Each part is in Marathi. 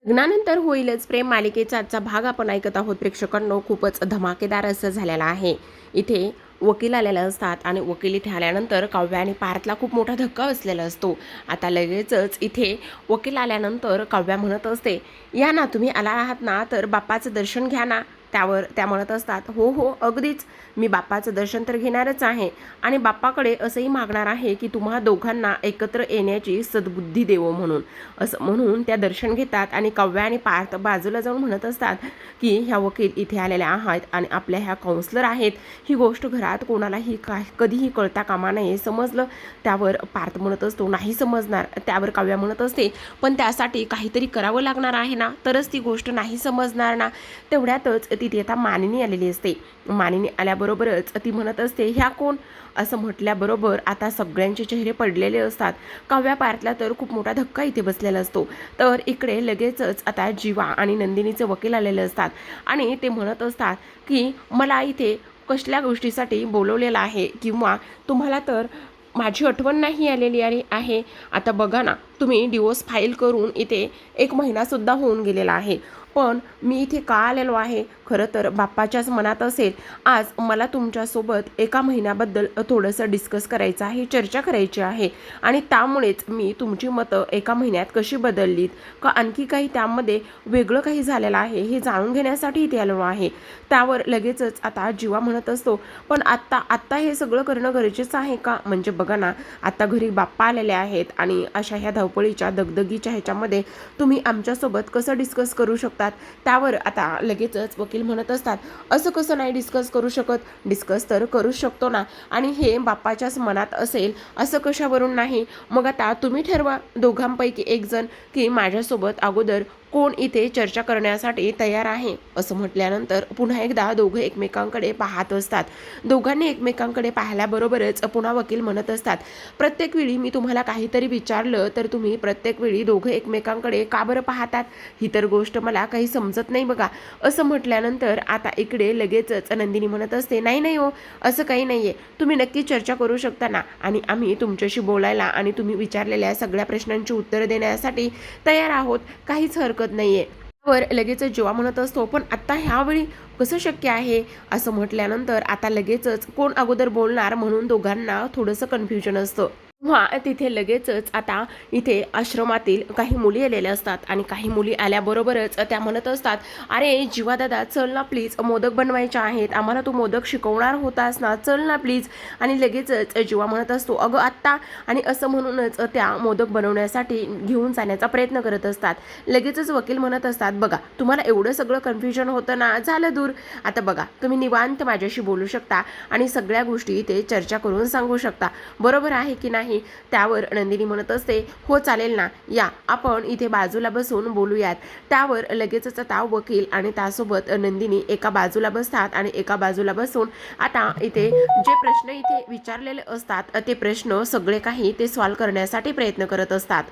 लग्नानंतर होईलच प्रेम मालिकेचा आजचा भाग आपण ऐकत आहोत प्रेक्षकांनो. खूपच धमाकेदार असं झालेला आहे. इथे वकील आलेले असतात आणि वकील इथे आल्यानंतर काव्या आणि पार्थला खूप मोठा धक्का बसलेला असतो. आता लगेचच इथे वकील आल्यानंतर काव्या म्हणत असते, या ना तुम्ही आला आहात ना, तर बाप्पाचं दर्शन घ्या ना. त्यावर त्या म्हणत असतात, हो हो अगदीच, मी बाप्पाचं दर्शन तर घेणारच आहे आणि बाप्पाकडे असंही मागणार आहे की तुम्हा दोघांना एकत्र येण्याची सद्बुद्धी देवो म्हणून. असं म्हणून त्या दर्शन घेतात आणि काव्या आणि पार्थ बाजूला जाऊन म्हणत असतात की ह्या वकील इथे आलेल्या आहेत आणि आपल्या ह्या काउन्सलर आहेत, ही गोष्ट घरात कोणालाही कधीही कळता कामा नये, समजलं. त्यावर पार्थ म्हणत असतो, नाही समजणार. त्यावर काव्या म्हणत असते, पण त्यासाठी काहीतरी करावं लागणार आहे ना, तरच ती गोष्ट नाही समजणार ना. तेवढ्यातच तिथे आता मानिनी आलेली असते. मानिनी आल्याबरोबरच ती म्हणत असते, ह्या कोण, असं म्हटल्याबरोबर आता सगळ्यांचे चेहरे पडलेले असतात. काव्या पार्थला तर खूप मोठा धक्का इथे बसलेला असतो. तर इकडे लगेचच आता जीवा आणि नंदिनीचे वकील आलेले असतात आणि ते म्हणत असतात की मला इथे कसल्या गोष्टीसाठी बोलवलेलं आहे, किंवा तुम्हाला तर माझी आठवण नाही आलेली आहे. आता बघा ना, तुम्ही डिवोर्स फाईल करून इथे 1 महिनासुद्धा होऊन गेलेला आहे. पण मी इथे का आलेलो आहे, खरं तर बाप्पाच्याच मनात असेल. आज मला तुमच्यासोबत 1 महिन्याबद्दल थोडंसं डिस्कस करायचं आहे, चर्चा करायची आहे आणि त्यामुळेच मी तुमची मतं 1 महिन्यात कशी बदललीत का आणखी काही त्यामध्ये वेगळं काही झालेलं आहे हे जाणून घेण्यासाठी इथे आलेलो आहे. त्यावर लगेचच आता जीवा म्हणत असतो, पण आत्ता हे सगळं करणं गरजेचं आहे का? म्हणजे बघा ना, आता घरी बाप्पा आलेले आहेत आणि अशा ह्या धावपळीच्या दगदगीच्या ह्याच्यामध्ये तुम्ही आमच्यासोबत कसं डिस्कस करू शकतात? त्यावर आता लगेचच वकील म्हणत असतात, असं कसं नाही डिस्कस करू शकत, डिस्कस तर करू शकतो ना, आणि हे बाप्पाच्याच मनात असेल असं कशावरून नाही. मग आता तुम्ही ठरवा दोघांपैकी एक जण की माझ्यासोबत अगोदर कोण इथे चर्चा करण्यासाठी तयार आहे. असं म्हटल्यानंतर पुन्हा एकदा दोघं एकमेकांकडे पाहत असतात. दोघांनी एकमेकांकडे पाहिल्याबरोबरच पुन्हा वकील म्हणत असतात, प्रत्येक वेळी मी तुम्हाला काहीतरी विचारलं तर तुम्ही प्रत्येक वेळी दोघं एकमेकांकडे का बरं पाहतात, ही तर गोष्ट मला काही समजत नाही बघा. असं म्हटल्यानंतर आता इकडे लगेचच नंदिनी म्हणत असते, नाही नाही हो, असं काही नाही आहे, तुम्ही नक्की चर्चा करू शकता ना, आणि आम्ही तुमच्याशी बोलायला आणि तुम्ही विचारलेल्या सगळ्या प्रश्नांची उत्तरं देण्यासाठी तयार आहोत, काहीच हरकत नाही आहे. वर लगेचच जेव्हा म्हणत असतो, पण आत्ता ह्यावेळी कसं शक्य आहे, असं म्हटल्यानंतर आता लगेचच कोण अगोदर बोलणार म्हणून दोघांना थोडंसं कन्फ्युजन असतं. तेव्हा तिथे लगेचच आता इथे आश्रमातील काही मुली आलेल्या असतात आणि काही मुली आल्याबरोबरच त्या म्हणत असतात, अरे जीवा दादा चल ना प्लीज, मोदक बनवायचे आहेत, आम्हाला तू मोदक शिकवणार होतास ना, चल ना प्लीज. आणि लगेचच जीवा म्हणत असतो, अगं आत्ता, आणि असं म्हणूनच त्या मोदक बनवण्यासाठी घेऊन जाण्याचा प्रयत्न करत असतात. लगेचच वकील म्हणत असतात, बघा तुम्हाला एवढं सगळं कन्फ्युजन होतं ना, झालं दूर. आता बघा तुम्ही निवांत माझ्याशी बोलू शकता आणि सगळ्या गोष्टी इथे चर्चा करून सांगू शकता, बरोबर आहे की नाही. त्यावर नंदिनी म्हणत असते, हो चालेल ना, या आपण इथे बाजूला बसून बोलूयात. त्यावर लगेचच आता वकील आणि त्यासोबत नंदिनी एका बाजूला बसतात आणि एका बाजूला बसून आता इथे जे प्रश्न इथे विचारलेले असतात ते प्रश्न सगळे काही ते सॉल्व्ह करण्यासाठी प्रयत्न करत असतात.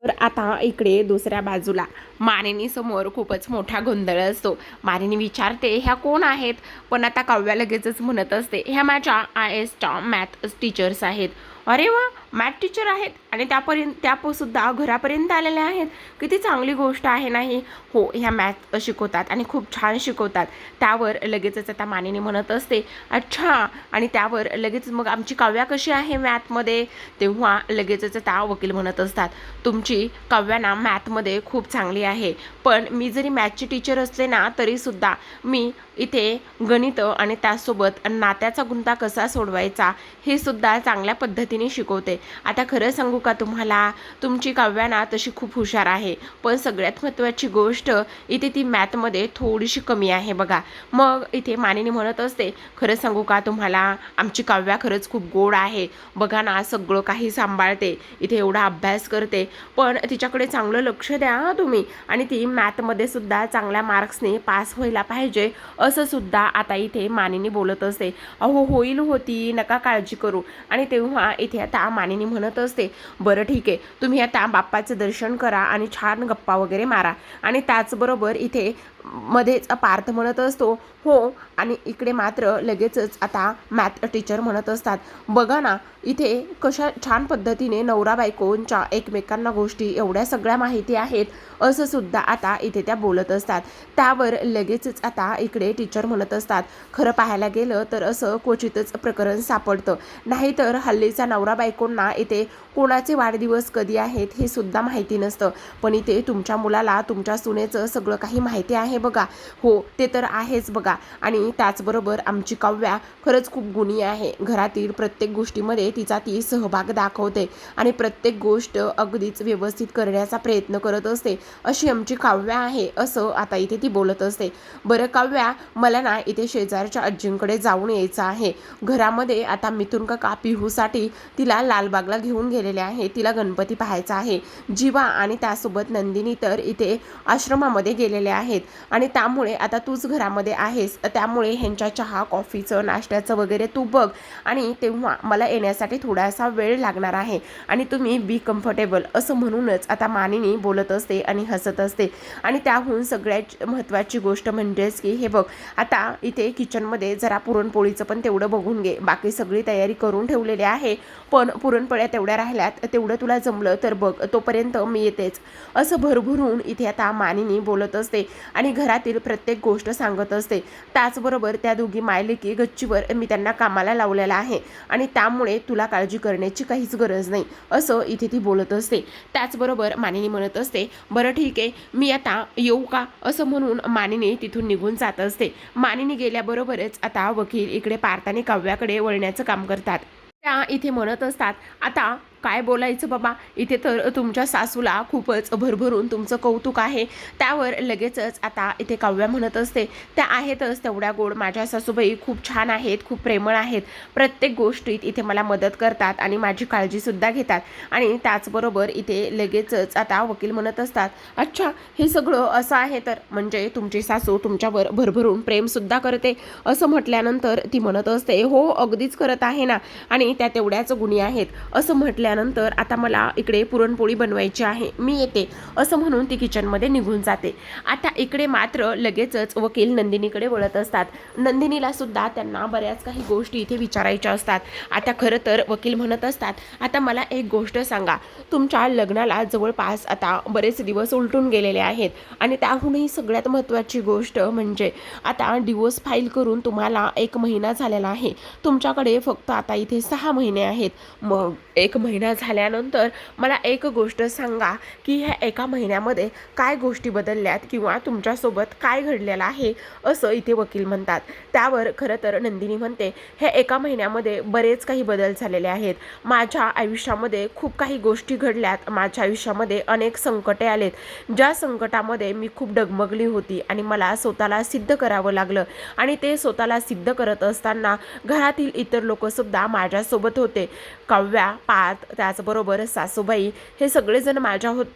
तर आता इकडे दुसऱ्या बाजूला मानिनी समोर खूपच मोठा गोंधळ असतो. मानिनी विचारते, ह्या कोण आहेत, पण आता काव्या लगेचच म्हणत असते, ह्या माझ्या IASच्या मॅथ टीचर्स आहेत. अरे वा, मॅथ टीचर आहेत आणि त्या सुद्धा घरापर्यंत आलेल्या आहेत, किती चांगली गोष्ट आहे नाही. हो, ह्या मॅथ शिकवतात आणि खूप छान शिकवतात. त्यावर लगेचच आता मानिनी म्हणत असते, अच्छा, आणि त्यावर लगेच मग आमची काव्या कशी आहे मॅथमध्ये. तेव्हा लगेचच आता वकील म्हणत असतात, तुमची काव्या ना मॅथमध्ये खूप चांगली आहे, पण मी जरी मॅथची टीचर असले ना तरीसुद्धा मी इथे गणित आणि त्यासोबत नात्याचा गुंता कसा सोडवायचा हे सुद्धा चांगल्या पद्धतीने शिकवते. आता खरं सांगू का तुम्हाला, तुमची काव्या ना तशी खूप हुशार आहे, पण सगळ्यात महत्त्वाची गोष्ट इथे ती मॅथमध्ये थोडीशी कमी आहे बघा. मग इथे मानिनी म्हणत असते, खरं सांगू का तुम्हाला, आमची काव्या खरंच खूप गोड आहे बघा ना, सगळं काही सांभाळते, इथे एवढा अभ्यास करते, पण तिच्याकडे चांगलं लक्ष द्या तुम्ही, आणि ती मॅथमध्ये सुद्धा चांगल्या मार्क्सने पास व्हायला पाहिजे, असं सुद्धा आता इथे मानिनी बोलत असते. अहो होईल होती, नका काळजी करू. आणि तेव्हा इथे आता मानिनी मानिनी म्हणत असते, बरं ठीक आहे, तुम्ही आता बाप्पाचं दर्शन करा आणि छान गप्पा वगैरे मारा. आणि त्याचबरोबर इथे मध्येच पार्थ म्हणत असतो, हो. आणि इकडे मात्र लगेचच आता मॅथ टीचर म्हणत असतात, बघा ना इथे कशा छान पद्धतीने नवरा बायकोंच्या एकमेकांना गोष्टी एवढ्या सगळ्या माहिती आहेत, असं सुद्धा आता इथे त्या बोलत असतात. त्यावर लगेचच आता इकडे टीचर म्हणत असतात, खरं पाहायला गेलं तर असं क्वचितच प्रकरण सापडतं, नाहीतर हल्लीचा नवरा बायकोंना इथे कोणाचे वाढदिवस कधी आहेत हे सुद्धा माहिती नसतं, पण इथे तुमच्या मुलाला तुमच्या सुनेचं सगळं काही माहिती आहे बघा. हो, ते तर आहेच बघा. आणि त्याचबरोबर आमची काव्या खरंच खूप गुणी आहे, घरातील प्रत्येक गोष्टीमध्ये तिचा ती सहभाग दाखवते आणि प्रत्येक गोष्ट अगदीच व्यवस्थित करण्याचा प्रयत्न करत असते, अशी आमची काव्या आहे, असं आता इथे ती बोलत असते. बरं काव्या, मला ना इथे शेजारच्या आजींकडे जाऊन यायचं आहे. घरामध्ये आता मिथुन काका पिहूसाठी तिला लालबागला घेऊन गेलेले आहे, तिला गणपती पाहायचा आहे. जीवा आणि त्यासोबत नंदिनी तर इथे आश्रमामध्ये गेलेले आहेत आणि त्यामुळे आता तूच घरामध्ये आहेस, त्यामुळे ह्यांच्या चहा कॉफीचं नाश्त्याचं वगैरे तू बघ आणि तेव्हा मला येण्यासाठी थोडासा वेळ लागणार आहे आणि तुम्ही बी कम्फर्टेबल, असं म्हणूनच आता मानिनी बोलत असते आणि हसत असते. आणि त्याहून सगळ्यात महत्त्वाची गोष्ट म्हणजेच की हे बघ, आता इथे किचनमध्ये जरा पुरणपोळीचं पण तेवढं बघून घे, बाकी सगळी तयारी करून ठेवलेली आहे, पण पुरणपोळ्या तेवढ्या राहिल्यात, तेवढं तुला जमलं तर बघ, तोपर्यंत मी येतेच, असं भरभरून इथे आता मानिनी बोलत असते आणि घरातील प्रत्येक गोष्ट सांगत असते. त्याचबरोबर त्या दोघी मायलेकी गच्चीवर मी त्यांना कामाला लावलेला आहे आणि त्यामुळे तुला काळजी करण्याची काहीच गरज नाही, असं इथे ती बोलत असते. त्याचबरोबर मानिनी म्हणत असते, बरं ठीक आहे, मी आता येऊ का, असं म्हणून मानिनी तिथून निघून जात असते. मानिनी गेल्याबरोबरच आता वकील इकडे पार्थ आणि काव्याकडे वळण्याचं काम करतात. त्या इथे म्हणत असतात, आता काय बोलायचं बाबा, इथे तर तुमच्या सासूला खूपच भरभरून तुमचं कौतुक आहे. त्यावर लगेचच आता इथे काव्या म्हणत असते, त्या आहेतच तेवढ्या गोड, माझ्या सासूबाई खूप छान आहेत, खूप प्रेमळ आहेत, प्रत्येक गोष्टीत इथे मला मदत करतात आणि माझी काळजीसुद्धा घेतात. आणि त्याचबरोबर इथे लगेचच आता वकील म्हणत असतात, अच्छा हे सगळं असं आहे तर म्हणजे तुमची सासू तुमच्यावर भरभरून प्रेमसुद्धा करते, असं म्हटल्यानंतर ती म्हणत असते, हो अगदीच करत आहे ना, आणि त्या तेवढ्याच गुणी आहेत, असं म्हटल्यानंतर आता मला इकडे पुरणपोळी बनवायची आहे, मी येते, असं म्हणून ती किचनमध्ये निघून जाते. आता इकडे मात्र लगेचच वकील नंदिनीकडे वळत असतात. नंदिनीला सुद्धा त्यांना बऱ्याच काही गोष्टी इथे विचारायच्या असतात. आता खरं तर वकील म्हणत असतात, आता मला एक गोष्ट सांगा, तुमच्या लग्नाला जवळपास आता बरेच दिवस उलटून गेलेले आहेत आणि त्याहूनही सगळ्यात महत्त्वाची गोष्ट म्हणजे आता डिवोर्स फाईल करून तुम्हाला 1 महिना झालेला आहे, तुमच्याकडे फक्त आता इथे 6 महिने आहेत. मग 1 महिना झाल्यानंतर मला एक गोष्ट सांगा की ह्या 1 महिन्यामध्ये काय गोष्टी बदलल्यात किंवा तुमच्यासोबत काय घडलेलं आहे, असं इथे वकील म्हणतात. त्यावर खरं तर नंदिनी म्हणते, हे 1 महिन्यामध्ये बरेच काही बदल झालेले आहेत, माझ्या आयुष्यामध्ये खूप काही गोष्टी घडल्यात, माझ्या आयुष्यामध्ये अनेक संकटे आलेत, ज्या संकटामध्ये मी खूप डगमगली होती आणि मला स्वतःला सिद्ध करावं लागलं आणि ते स्वतःला सिद्ध करत असताना घरातील इतर लोकसुद्धा माझ्यासोबत होते. काव्या, पार्थ, त्याचबरोबर सासूबाई हे सगळेजण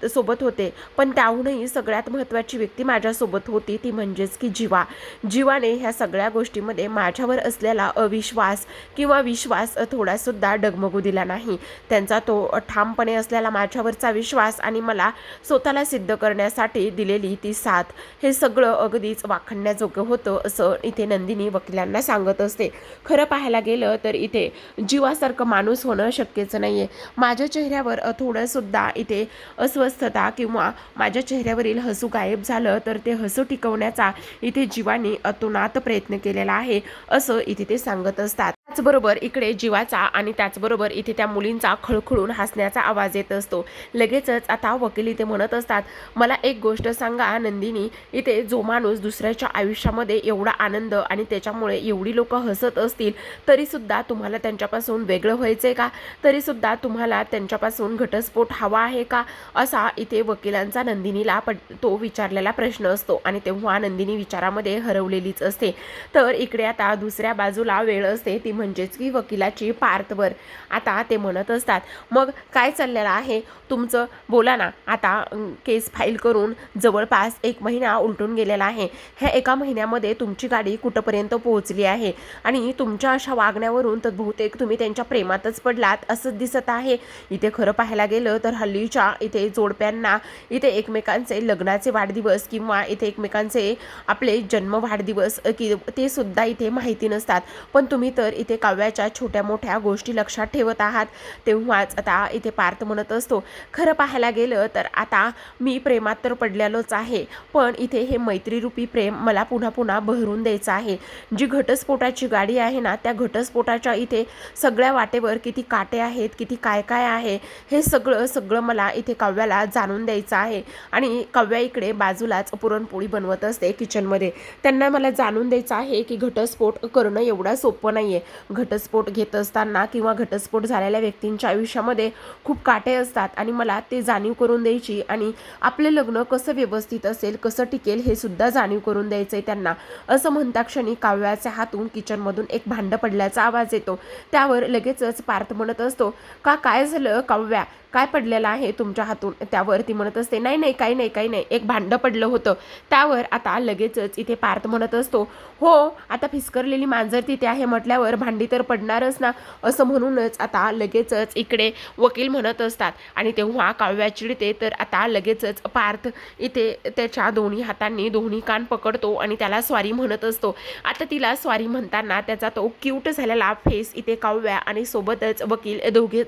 सोबत होते, पण त्याहूनही सगळ्यात महत्त्वाची व्यक्ती माझ्यासोबत होती, ती म्हणजेच की जीवाने ह्या सगळ्या गोष्टीमध्ये माझ्यावर असलेला अविश्वास किंवा विश्वास थोडासुद्धा डगमगू दिला नाही. त्यांचा तो ठामपणे असलेला माझ्यावरचा विश्वास आणि मला स्वतःला सिद्ध करण्यासाठी दिलेली ती साथ, हे सगळं अगदीच वाखाणण्याजोगं होतं, असं इथे नंदिनी वकिलांना सांगत असते. खरं पाहायला गेलं तर इथे जीवासारखं माणूस होणं शक्यच नाही आहे. माझ्या चेहऱ्यावर थोडंसुद्धा इथे अस्वस्थता किंवा माझ्या चेहऱ्यावरील हसू गायब झालं तर ते हसू टिकवण्याचा इथे जीवाने अतोनात प्रयत्न केलेला आहे, असं इथे ते सांगत असतात. त्याचबरोबर इकडे जीवाचा आणि त्याचबरोबर इथे त्या मुलींचा खळखळून हसण्याचा आवाज येत असतो. लगेचच आता वकील इथे म्हणत असतात, मला एक गोष्ट सांगा नंदिनी, इथे जो माणूस दुसऱ्याच्या आयुष्यामध्ये एवढा आनंद आणि त्याच्यामुळे एवढी लोक हसत असतील तरीसुद्धा तुम्हाला त्यांच्यापासून वेगळं व्हायचं आहे का, तरीसुद्धा तुम्हाला त्यांच्यापासून घटस्फोट हवा आहे का, असा इथे वकिलांचा नंदिनीला तो विचारलेला प्रश्न असतो. आणि तेव्हा नंदिनी विचारामध्ये हरवलेलीच असते. तर इकडे आता दुसऱ्या बाजूला वेळ असते ती म्हणजेच की वकिलाची पार्थवर. आता ते म्हणत असतात, मग काय चाललेलं आहे तुमचं, बोला ना. आता केस फाईल करून जवळपास 1 महिना उलटून गेलेला आहे. ह्या 1 महिन्यामध्ये तुमची गाडी कुठंपर्यंत पोहोचली आहे आणि तुमच्या अशा वागण्यावरून तर बहुतेक तुम्ही त्यांच्या प्रेमातच पडलात असंच दिसत आहे. इथे खरं पाहायला गेलं तर हल्लीच्या इथे जोडप्यांना इथे एकमेकांचे लग्नाचे वाढदिवस किंवा इथे एकमेकांचे आपले जन्म वाढदिवस की ते सुद्धा इथे माहिती नसतात. पण तुम्ही तर इथे काव्याच्या छोट्या मोठ्या गोष्टी लक्षात ठेवत आहात. तेव्हाच आता इथे पार्थ म्हणत असतो, खरं पाहायला गेलं तर आता मी प्रेमात तर पडलेलोच आहे, पण इथे हे मैत्रीरूपी प्रेम मला पुन्हा पुन्हा बहरून द्यायचं आहे. जी घटस्फोटाची गाडी आहे ना, त्या घटस्फोटाच्या इथे सगळ्या वाटेवर किती काटे आहेत, किती काय काय आहे, हे सगळं मला इथे काव्याला जाणून द्यायचं आहे. आणि काव्या इकडे बाजूलाच पुरणपोळी बनवत असते किचनमध्ये. त्यांना मला जाणून द्यायचं आहे की घटस्फोट करणं एवढा सोपं नाही आहे. घटस्फोट घेत असताना किंवा घटस्फोट झालेल्या व्यक्तींच्या आयुष्यामध्ये खूप काटे असतात आणि मला ते जाणीव करून द्यायची आणि आपलं लग्न कसं व्यवस्थित असेल, कसं टिकेल हे सुद्धा जाणीव करून द्यायचं आहे त्यांना. असं म्हणता क्षणी काव्याच्या हातून किचनमधून एक भांडं पडल्याचा आवाज येतो. त्यावर लगेचच पार्थ म्हणत असतो, का काय झालं काव्या, काय पडलेलं आहे तुमच्या हातून. त्यावर ती म्हणत असते, नाही काही नाही, एक भांडं पडलं होतं. त्यावर आता लगेचच इथे पार्थ म्हणत असतो, हो आता फिसकरलेली मांजर तिथे आहे म्हटल्यावर भांडी तर पडणारच ना. असं म्हणूनच आता लगेचच इकडे वकील म्हणत असतात आणि तेव्हा काव्या चिडते. तर आता लगेचच पार्थ इथे त्याच्या दोन्ही हातांनी दोन्ही कान पकडतो आणि त्याला सॉरी म्हणत असतो. आता तिला सॉरी म्हणताना त्याचा तो क्यूट झालेला फेस इथे काव्या आणि सोबतच वकील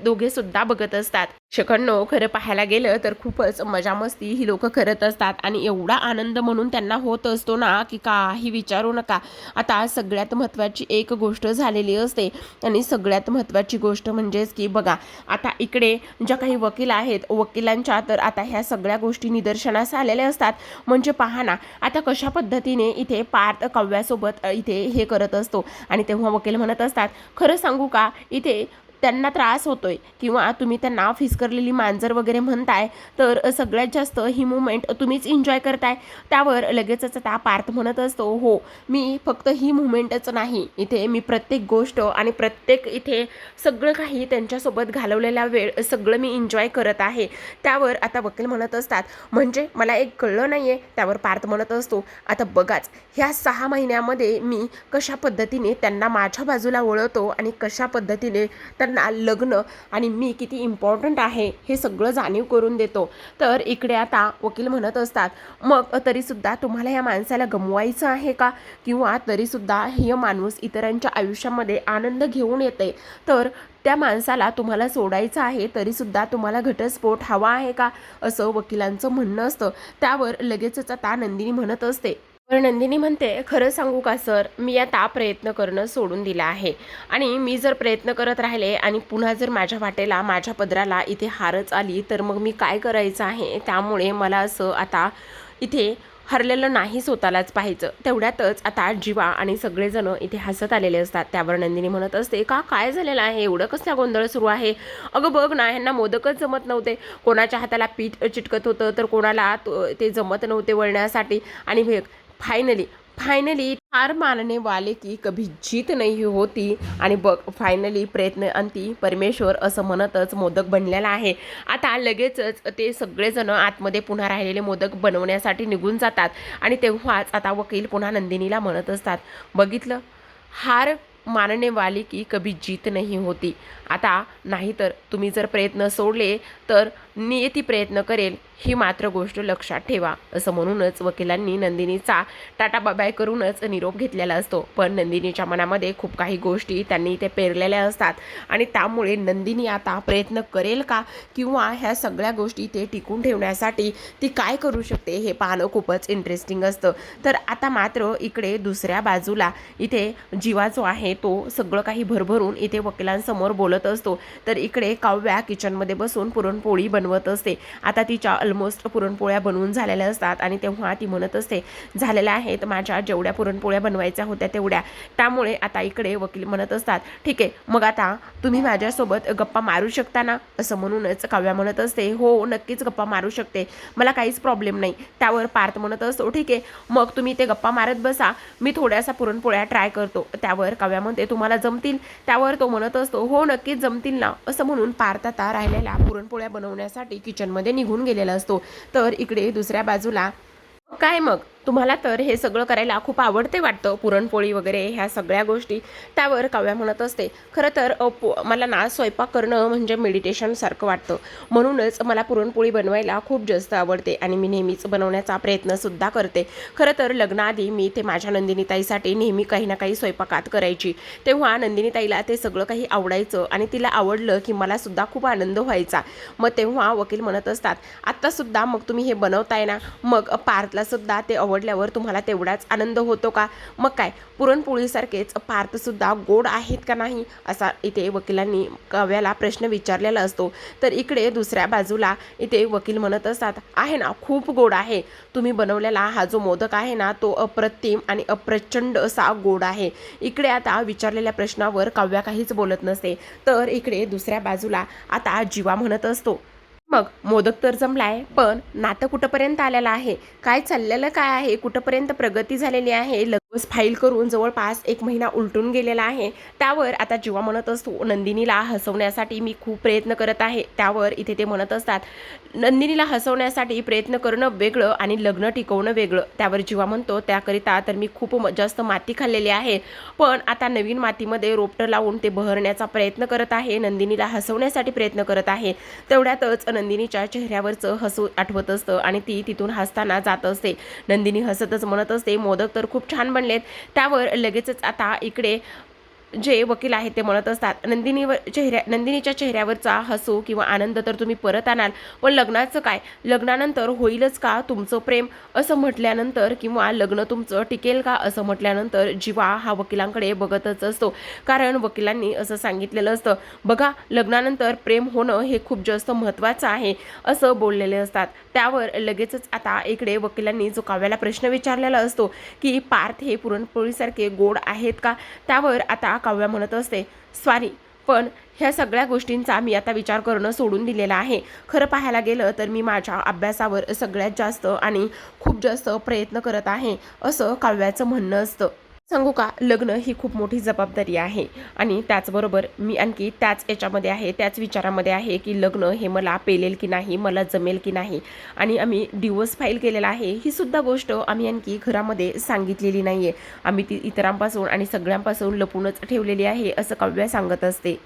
दोघे सुद्धा बघत असतात. शकण्णो खरं पाहायला गेलं तर खूपच मजा मस्ती ही लोक करत असतात आणि एवढा आनंद म्हणून त्यांना होत असतो ना की काही विचारू नका. आता सगळ्यात महत्त्वाची एक गोष्ट झालेली असते आणि सगळ्यात महत्त्वाची गोष्ट म्हणजेच की बघा, आता इकडे ज्या काही वकील आहेत, वकिलांच्या तर आता ह्या सगळ्या गोष्टी निदर्शनास आलेल्या असतात. म्हणजे पहा ना आता कशा पद्धतीने इथे पार्थ काव्यासोबत इथे हे करत असतो. आणि तेव्हा वकील म्हणत असतात, खरं सांगू का, इथे त्यांना त्रास होतोय किंवा तुम्ही त्यांना फिसकरलेली मांजर वगैरे म्हणताय, तर सगळ्यात जास्त ही मुवमेंट तुम्हीच एन्जॉय करताय. त्यावर लगेचच त्या पार्थ म्हणत असतो, हो मी फक्त ही मुवमेंटच नाही, इथे मी प्रत्येक गोष्ट आणि प्रत्येक इथे सगळं काही त्यांच्यासोबत घालवलेला वेळ सगळं मी एन्जॉय करत आहे. त्यावर आता वकील म्हणत असतात, म्हणजे मला एक कळलं नाही आहे. त्यावर पार्थ म्हणत असतो, आता बघाच ह्या 6 महिन्यामध्ये मी कशा पद्धतीने त्यांना माझ्या बाजूला वळवतो आणि कशा पद्धतीने त्यांना लग्न आणि मी किती इम्पॉर्टंट आहे हे सगळं जाणीव करून देतो. तर इकडे आता वकील म्हणत असतात, मग तरीसुद्धा तुम्हाला या माणसाला गमवायचं आहे का, किंवा तरीसुद्धा हे माणूस इतरांच्या आयुष्यामध्ये आनंद घेऊन येते, तर त्या माणसाला तुम्हाला सोडायचं आहे, तरीसुद्धा तुम्हाला घटस्फोट हवा आहे का, असं वकिलांचं म्हणणं असतं. त्यावर लगेचच आता नंदिनी म्हणत असते. नंदिनी म्हणते, खरं सांगू का सर, मी आता प्रयत्न करणं सोडून दिलं आहे आणि मी जर प्रयत्न करत राहिले आणि पुन्हा जर माझ्या वाटेला माझ्या पदराला इथे हारच आली तर मग मी काय करायचं आहे. त्यामुळे मला असं आता इथे हरलेलं नाही स्वतःलाच पाहायचं. तेवढ्यातच आता जीवा आणि सगळेजण इथे हसत आलेले असतात. त्यावर नंदिनी म्हणत असते, का काय झालेलं आहे, एवढं कसला गोंधळ सुरू आहे. अगं बघ ना, ह्यांना मोदकच जमत नव्हते, कोणाच्या हाताला पीठ चिटकत होतं तर कोणाला ते जमत नव्हते वळण्यासाठी. आणि फायनली हार मानने वाले की कभी जीत नाही होती. आणि बघ फायनली प्रयत्न अंती परमेश्वर असं म्हणतच मोदक बनलेला आहे. आता लगेचच ते सगळेजण आतमध्ये पुन्हा राहिलेले मोदक बनवण्यासाठी निघून जातात. आणि तेव्हाच आता वकील पुन्हा नंदिनीला म्हणत असतात, बघितलं, हार मानने वाली की कभी जीत नाही होती. आता नाहीतर तुम्ही जर प्रयत्न सोडले तर नियती प्रयत्न करेल, ही मात्र गोष्ट लक्षात ठेवा. असं म्हणूनच वकिलांनी नंदिनीचा टाटा बाय करूनच निरोप घेतलेला असतो. पण नंदिनीच्या मनामध्ये खूप काही गोष्टी त्यांनी इथे पेरलेल्या असतात आणि त्यामुळे नंदिनी आता प्रयत्न करेल का, किंवा ह्या सगळ्या गोष्टी ते टिकून ठेवण्यासाठी ती काय करू शकते हे पाहणं खूपच इंटरेस्टिंग असतं. तर आता मात्र इकडे दुसऱ्या बाजूला इथे जीवा जो आहे तो सगळं काही भरभरून इथे वकिलांसमोर बोलत असतो. तर इकडे काव्या किचनमध्ये बसून पुरणपोळी बनवत बनवत असते. आता तिच्या ऑलमोस्ट पुरणपोळ्या बनवून झालेल्या असतात आणि तेव्हा ती म्हणत असते, झालेल्या आहेत माझ्या जेवढ्या पुरणपोळ्या बनवायच्या होत्या तेवढ्या. त्यामुळे आता इकडे वकील म्हणत असतात, ठीक आहे मग आता तुम्ही माझ्यासोबत गप्पा मारू शकता ना, असं म्हणूनच काव्या म्हणत असते, हो नक्कीच गप्पा मारू शकते, मला काहीच प्रॉब्लेम नाही. त्यावर पार्थ म्हणत असतो, ठीक आहे मग तुम्ही ते गप्पा मारत बसा, मी थोड्यासा पुरणपोळ्या ट्राय करतो. त्यावर काव्या म्हणते, तुम्हाला जमतील? त्यावर तो म्हणत असतो, हो नक्कीच जमतील ना, असं म्हणून पार्थ आता राहिलेल्या पुरणपोळ्या बनवण्यासाठी किचनमध्ये निघून गेलेला असतो. तर इकडे दुसऱ्या बाजूला काय मग तुम्हाला तर हे सगळं करायला खूप आवडते वाटतं, पुरणपोळी वगैरे ह्या सगळ्या गोष्टी. त्यावर काव्या म्हणत असते, खरं तर मला ना स्वयंपाक करणं म्हणजे मेडिटेशन सारखं वाटतं, म्हणूनच मला पुरणपोळी बनवायला खूप जास्त आवडते आणि मी नेहमीच बनवण्याचा प्रयत्नसुद्धा करते. खरं तर लग्नाआधी मी ते माझ्या नंदिनीताईसाठी नेहमी काही ना काही स्वयंपाकात करायची, तेव्हा नंदिनीताईला ते सगळं काही आवडायचं आणि तिला आवडलं की मलासुद्धा खूप आनंद व्हायचा. मग तेव्हा वकील म्हणत असतात, आत्तासुद्धा मग तुम्ही हे बनवताय ना, मग पार्थलासुद्धा ते आवडल्यावर तुम्हाला तेवढाच आनंद होतो का? मग काय पुरणपोळीसारखेच पार्थसुद्धा गोड आहेत का नाही, असा इथे वकिलांनी काव्याला प्रश्न विचारलेला असतो. तर इकडे दुसऱ्या बाजूला इथे वकील म्हणत असतात, आहे ना खूप गोड आहे, तुम्ही बनवलेला हा जो मोदक आहे ना तो अप्रतिम आणि अप्रचंड असा गोड आहे. इकडे आता विचारलेल्या प्रश्नावर काव्या काहीच बोलत नसते. तर इकडे दुसऱ्या बाजूला आता जीवा म्हणत असतो, मग मोदक तर जमलाय, पण नातं कुठंपर्यंत आलेलं आहे, काय चाललेलं काय आहे, कुठंपर्यंत प्रगती झालेली आहे, लगेच फाईल करून जवळपास 1 महिना उलटून गेलेला आहे. त्यावर आता जीवा म्हणत असतो, नंदिनीला हसवण्यासाठी मी खूप प्रयत्न करत आहे. त्यावर इथे ते म्हणत असतात, नंदिनीला हसवण्यासाठी प्रयत्न करणं वेगळं आणि लग्न टिकवणं वेगळं. त्यावर जीवा म्हणतो, त्याकरिता तर मी खूप जास्त माती खाल्लेली आहे, पण आता नवीन मातीमध्ये रोपटं लावून ते बहरण्याचा प्रयत्न करत आहे, नंदिनीला हसवण्यासाठी प्रयत्न करत आहे. तेवढ्यातच नंदिनीच्या चेहऱ्यावरचं हसू आठवत असतं आणि ती तिथून हसताना जात असते. नंदिनी हसतच म्हणत असते, मोदक तर खूप छान बनलेत. त्यावर लगेचच आता इकडे जे वकील आहेत ते म्हणत असतात, नंदिनीच्या चेहऱ्यावरचा हसू किंवा आनंद तर तुम्ही परत आणाल, पण लग्नाचं काय, लग्नानंतर होईलच का तुमचं प्रेम, असं म्हटल्यानंतर किंवा लग्न तुमचं टिकेल का, असं म्हटल्यानंतर जीवा हा वकिलांकडे बघतच असतो. कारण वकिलांनी असं सांगितलेलं असतं, बघा लग्नानंतर प्रेम होणं हे खूप जास्त महत्त्वाचं आहे, असं बोललेले असतात. त्यावर लगेचच आता इकडे वकिलांनी जो काव्याला प्रश्न विचारलेला असतो की पार्थ हे पुरणपोळीसारखे गोड आहेत का, त्यावर आता काव्या म्हणत असते, सॉरी पण ह्या सगळ्या गोष्टींचा मी आता विचार करणं सोडून दिलेला आहे. खरं पाहायला गेलं तर मी माझ्या अभ्यासावर सगळ्यात जास्त आणि खूप जास्त प्रयत्न करत आहे, असं काव्याचं म्हणणं असतं. सांगू का, लग्न ही खूप मोठी जबाबदारी आहे आणि त्याचबरोबर मी आणखी त्याच याच्यामध्ये आहे, त्याच विचारामध्ये आहे की लग्न हे मला पेलेल की नाही, मला जमेल की नाही. आणि आम्ही डिवोर्स फाईल केलेला आहे, ही सुद्धा गोष्ट आम्ही आणखी घरामध्ये सांगितलेली नाही आहे, आम्ही ती इतरांपासून आणि सगळ्यांपासून लपूनच ठेवलेली आहे, असं काव्या सांगत असते.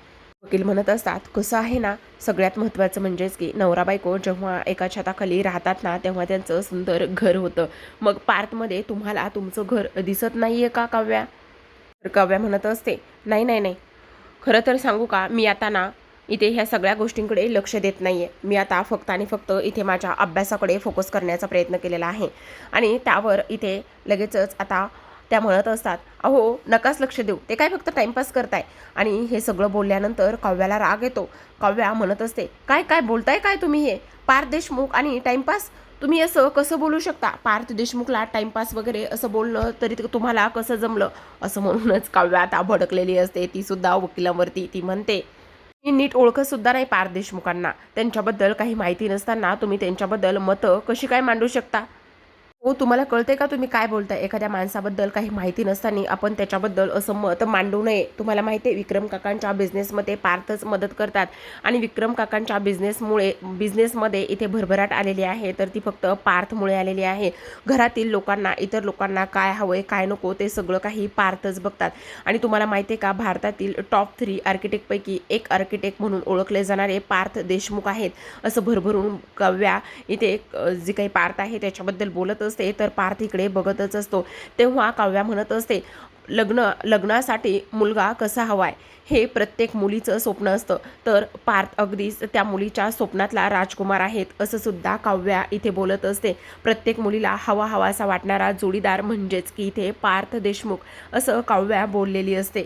वकील म्हणत असतात, कसं आहे ना, सगळ्यात महत्त्वाचं म्हणजेच की नवरा बायको जेव्हा एका छताखाली राहतात ना, तेव्हा त्यांचं सुंदर घर होतं. मग पार्थमध्ये तुम्हाला तुमचं घर दिसत नाही आहे का काव्या? तर काव्या म्हणत असते, नाही नाही नाही, खरं तर सांगू का, मी आता ना इथे ह्या सगळ्या गोष्टींकडे लक्ष देत नाही आहे, मी आता फक्त आणि फक्त इथे माझ्या अभ्यासाकडे फोकस करण्याचा प्रयत्न केलेला आहे. आणि त्यावर इथे लगेचच आता त्या म्हणत असतात, अहो नकाच लक्ष देऊ, ते काय फक्त टाईमपास करताय. आणि हे सगळं बोलल्यानंतर काव्याला राग येतो. काव्या म्हणत असते, काय काय बोलताय काय तुम्ही, हे पार्थ देशमुख आणि टाईमपास, तुम्ही असं कसं बोलू शकता, पार्थ देशमुखला टाईमपास वगैरे असं बोलणं तरी तुम्हाला कसं जमलं, असं म्हणूनच काव्या आता भडकलेली असते. ती सुद्धा वकिलांवरती ती म्हणते, मी नीट ओळखत सुद्धा नाही पार्थ देशमुखांना, त्यांच्याबद्दल काही माहिती नसताना तुम्ही त्यांच्याबद्दल मतं कशी काय मांडू शकता. हो, तुम्हाला कळते का तुम्ही काय बोलताय? एखाद्या माणसाबद्दल काही माहिती नसताना आपण त्याच्याबद्दल असं मत मांडू नये. तुम्हाला माहिती आहे, विक्रम काकांच्या बिझनेसमध्ये पार्थच मदत करतात आणि विक्रम काकांच्या बिझनेसमध्ये इथे भरभराट आलेली आहे, तर ती फक्त पार्थमुळे आलेली आहे. घरातील लोकांना, इतर लोकांना काय हवंय काय नको ते सगळं काही पार्थच बघतात. आणि तुम्हाला माहिती आहे का, भारतातील टॉप 3 आर्किटेक्टपैकी एक आर्किटेक्ट म्हणून ओळखले जाणारे पार्थ देशमुख आहेत, असं भरभरून काव्या इथे जे काही पार्थ आहे त्याच्याबद्दल बोलत असते. तर पार्थ इकडे बघतच असतो. तेव्हा काव्या म्हणत असते, लग्नासाठी मुलगा कसा हवाय हे प्रत्येक मुलीचं स्वप्न असतं, तर पार्थ अगदीच त्या मुलीच्या स्वप्नातला राजकुमार आहेत, असं सुद्धा काव्या इथे बोलत असते. प्रत्येक मुलीला हवासा वाटणारा जोडीदार म्हणजेच की इथे पार्थ देशमुख, असं काव्या बोललेली असते.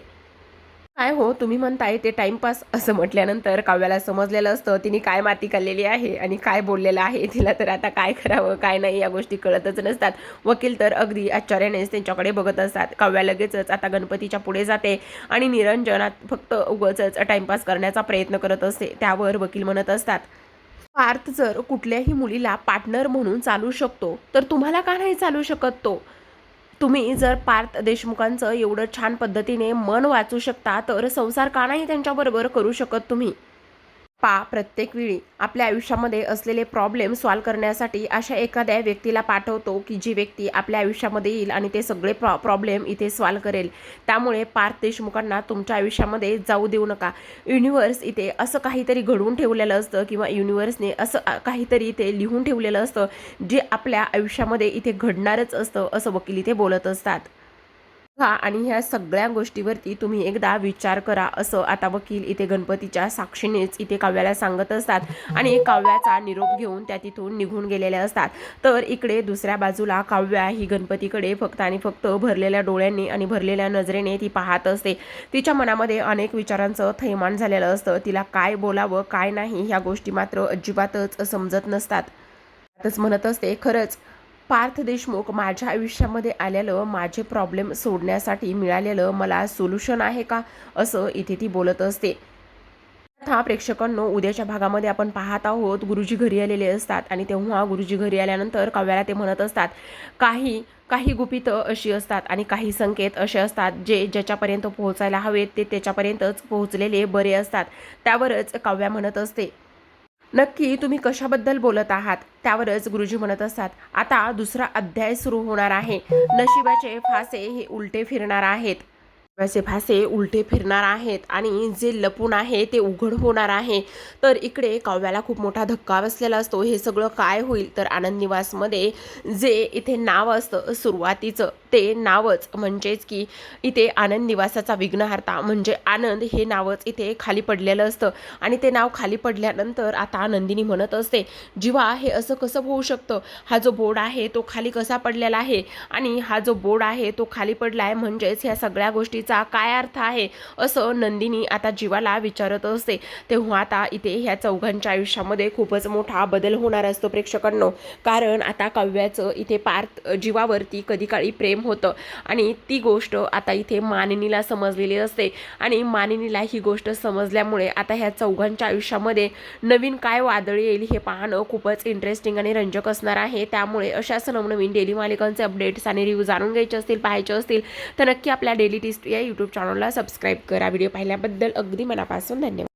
काय हो तुम्ही म्हणताय ते टाईमपास असं म्हटल्यानंतर काव्याला समजलेलं असतं तिने काय माती खाल्लेली आहे आणि काय बोललेलं आहे. तिला तर आता काय करावं काय नाही या गोष्टी कळतच नसतात. वकील तर अगदी आश्चर्यानेच त्यांच्याकडे बघत असतात. काव्या लगेचच आता गणपतीच्या पुढे जाते आणि निरंजनात फक्त उगाचच टाईमपास करण्याचा प्रयत्न करत असते. त्यावर वकील म्हणत असतात, पार्थ जर कुठल्याही मुलीला पार्टनर म्हणून चालू शकतो तर तुम्हाला का नाही चालू शकत तो? तुम्ही जर पार्थ देशमुखांचं एवढं छान पद्धतीने मन वाचू शकता तर संसार का नाही त्यांच्याबरोबर करू शकत तुम्ही? प्रत्येक वेळी आपल्या आयुष्यामध्ये असलेले प्रॉब्लेम सॉल्व्ह करण्यासाठी अशा एखाद्या व्यक्तीला पाठवतो की जी व्यक्ती आपल्या आयुष्यामध्ये येईल आणि ते सगळे प्रॉब्लेम इथे सॉल्व्ह करेल. त्यामुळे पार्थ देशमुखांना तुमच्या आयुष्यामध्ये जाऊ देऊ नका. युनिव्हर्स इथे असं काहीतरी घडवून ठेवलेलं असतं किंवा युनिव्हर्सने असं काहीतरी इथे लिहून ठेवलेलं असतं जे आपल्या आयुष्यामध्ये इथे घडणारच असतं, असं वकील इथे बोलत असतात. आणि ह्या सगळ्या गोष्टीवरती तुम्ही एकदा विचार करा, असं आता वकील इथे गणपतीच्या साक्षीनेच इथे काव्याला सांगत असतात आणि काव्याचा निरोप घेऊन त्या तिथून निघून गेलेल्या असतात. तर इकडे दुसऱ्या बाजूला काव्या ही गणपतीकडे फक्त आणि फक्त भरलेल्या डोळ्यांनी आणि भरलेल्या नजरेने ती पाहत असते. तिच्या मनामध्ये अनेक विचारांचं थैमान झालेलं असतं. तिला काय बोलावं काय नाही ह्या गोष्टी मात्र अजिबातच समजत नसतात. आताच म्हणत असते, खरंच पार्थ देशमुख माझ्या आयुष्यामध्ये आलेलं माझे प्रॉब्लेम सोडण्यासाठी मिळालेलं मला सोल्युशन आहे का, असं इथे ती बोलत असते. हा प्रेक्षकांनो उद्याच्या भागामध्ये आपण पाहत आहोत गुरुजी घरी आलेले असतात आणि तेव्हा गुरुजी घरी आल्यानंतर काव्याला ते म्हणत असतात, काही काही गुपितं अशी असतात आणि काही संकेत असे असतात जे ज्याच्यापर्यंत पोहोचायला हवेत ते त्याच्यापर्यंतच पोहोचलेले बरे असतात. त्यावरच काव्या म्हणत असते, नक्की तुम्ही कशाबद्दल बोलत आहात? त्यावरच गुरुजी म्हणत असतात, आता दुसरा अध्याय सुरू होणार आहे. नशिबाचे फासे हे उलटे फिरणार आहेत. नशिबाचे फासे उलटे फिरणार आहेत आणि जे लपून आहे ते उघड होणार आहे. तर इकडे काव्याला खूप मोठा धक्का बसलेला असतो. हे सगळं काय होईल? तर आनंद निवासमध्ये जे इथे नाव असतं सुरुवातीचं ते नावच म्हणजेच की इथे आनंद निवासाचा विघ्नहर्ता म्हणजे आनंद हे नावच इथे खाली पडलेलं असतं आणि ते नाव खाली पडल्यानंतर आता नंदिनी म्हणत असते, जीवा हे असं कसं होऊ शकतं? हा जो बोर्ड आहे तो खाली कसा पडलेला आहे आणि हा जो बोर्ड आहे तो खाली पडलाय म्हणजेच ह्या सगळ्या गोष्टीचा काय अर्थ आहे, असं नंदिनी आता जीवाला विचारत असते. तेव्हा आता इथे ह्या चौघांच्या आयुष्यामध्ये खूपच मोठा बदल होणार असतो प्रेक्षकांनो. कारण आता काव्याचं इथे पार्थ जीवावरती कधी काळी प्रेम होतं आणि ती गोष्ट आता इथे मानिनीला समजलेली असते आणि मानिनीला ही गोष्ट समजल्यामुळे आता ह्या चौघांच्या आयुष्यामध्ये नवीन काय वादळ येईल हे पाहणं खूपच इंटरेस्टिंग आणि रंजक असणार आहे. त्यामुळे अशाच नवनवीन डेली मालिकांचे अपडेट्स आणि रिव्ह्यू जाणून घ्यायचे असतील पाहायचे असतील तर नक्की आपल्या डेली टिस्ट या यूट्यूब चॅनलला सबस्क्राईब करा. व्हिडिओ पाहिल्याबद्दल अगदी मनापासून धन्यवाद.